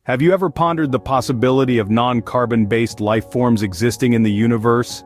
Have you ever pondered the possibility of non-carbon-based life forms existing in the universe?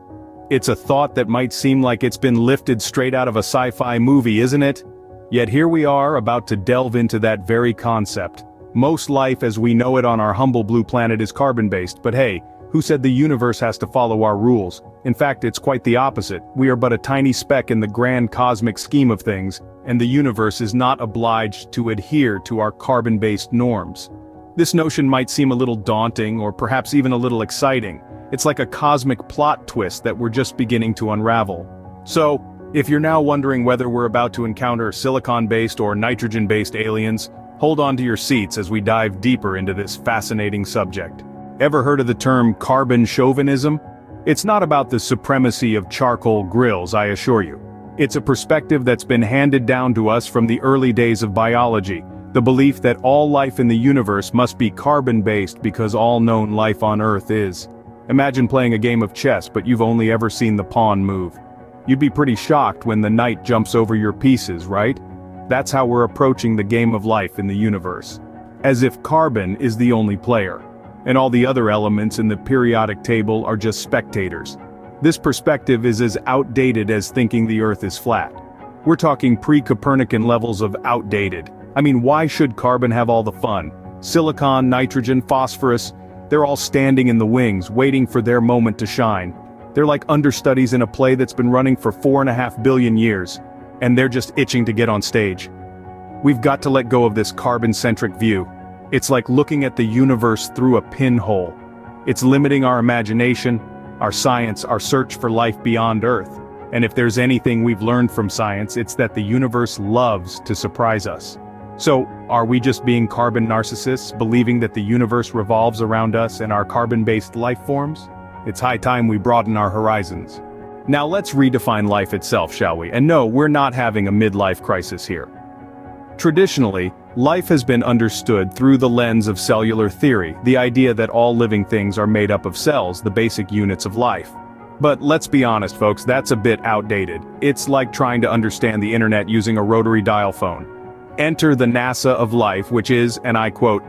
It's a thought that might seem like it's been lifted straight out of a sci-fi movie, isn't it? Yet here we are, about to delve into that very concept. Most life as we know it on our humble blue planet is carbon-based, but hey, who said the universe has to follow our rules? In fact, it's quite the opposite. We are but a tiny speck in the grand cosmic scheme of things, and the universe is not obliged to adhere to our carbon-based norms. This notion might seem a little daunting, or perhaps even a little exciting. It's like a cosmic plot twist that we're just beginning to unravel. So, if you're now wondering whether we're about to encounter silicon-based or nitrogen-based aliens, hold on to your seats as we dive deeper into this fascinating subject. Ever heard of the term carbon chauvinism? It's not about the supremacy of charcoal grills, I assure you. It's a perspective that's been handed down to us from the early days of biology, the belief that all life in the universe must be carbon-based because all known life on Earth is. Imagine playing a game of chess but you've only ever seen the pawn move. You'd be pretty shocked when the knight jumps over your pieces, right? That's how we're approaching the game of life in the universe. As if carbon is the only player, and all the other elements in the periodic table are just spectators. This perspective is as outdated as thinking the Earth is flat. We're talking pre-Copernican levels of outdated. I mean, why should carbon have all the fun? Silicon, nitrogen, phosphorus, they're all standing in the wings, waiting for their moment to shine. They're like understudies in a play that's been running for 4.5 billion years, and they're just itching to get on stage. We've got to let go of this carbon-centric view. It's like looking at the universe through a pinhole. It's limiting our imagination, our science, our search for life beyond Earth. And if there's anything we've learned from science, it's that the universe loves to surprise us. So, are we just being carbon narcissists, believing that the universe revolves around us and our carbon-based life forms? It's high time we broaden our horizons. Now let's redefine life itself, shall we? And no, we're not having a midlife crisis here. Traditionally, life has been understood through the lens of cellular theory, the idea that all living things are made up of cells, the basic units of life. But let's be honest, folks, that's a bit outdated. It's like trying to understand the internet using a rotary dial phone. Enter the NASA of life, which is, and I quote,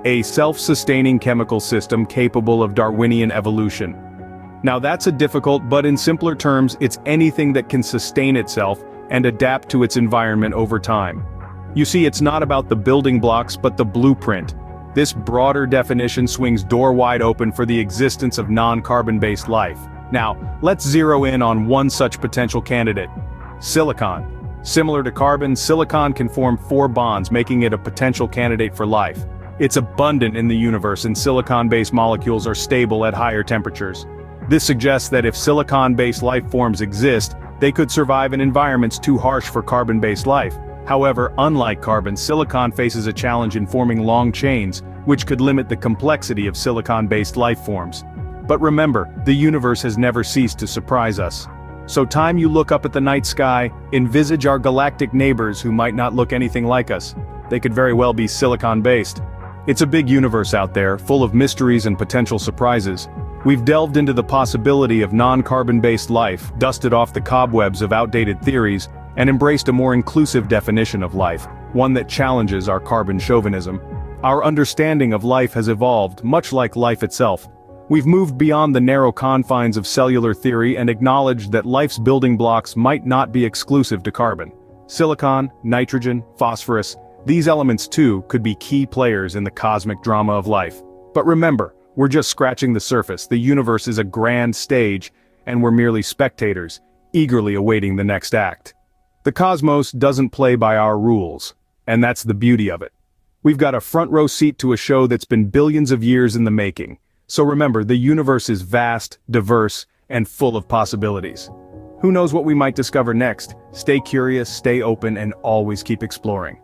a self-sustaining chemical system capable of Darwinian evolution. Now that's a difficult, but in simpler terms, it's anything that can sustain itself and adapt to its environment over time. You see, it's not about the building blocks but the blueprint. This broader definition swings door wide open for the existence of non-carbon-based life. Now, let's zero in on one such potential candidate: silicon. Similar to carbon, silicon can form 4 bonds, making it a potential candidate for life. It's abundant in the universe, and silicon-based molecules are stable at higher temperatures. This suggests that if silicon-based life forms exist, they could survive in environments too harsh for carbon-based life. However, unlike carbon, silicon faces a challenge in forming long chains, which could limit the complexity of silicon-based life forms. But remember, the universe has never ceased to surprise us. So time you look up at the night sky, envisage our galactic neighbors who might not look anything like us. They could very well be silicon-based. It's a big universe out there, full of mysteries and potential surprises. We've delved into the possibility of non-carbon-based life, dusted off the cobwebs of outdated theories, and embraced a more inclusive definition of life, one that challenges our carbon chauvinism. Our understanding of life has evolved, much like life itself. We've moved beyond the narrow confines of cellular theory and acknowledged that life's building blocks might not be exclusive to carbon. Silicon, nitrogen, phosphorus, these elements too could be key players in the cosmic drama of life. But remember, we're just scratching the surface. The universe is a grand stage, and we're merely spectators, eagerly awaiting the next act. The cosmos doesn't play by our rules, and that's the beauty of it. We've got a front row seat to a show that's been billions of years in the making. So remember, the universe is vast, diverse, and full of possibilities. Who knows what we might discover next? Stay curious, stay open, and always keep exploring.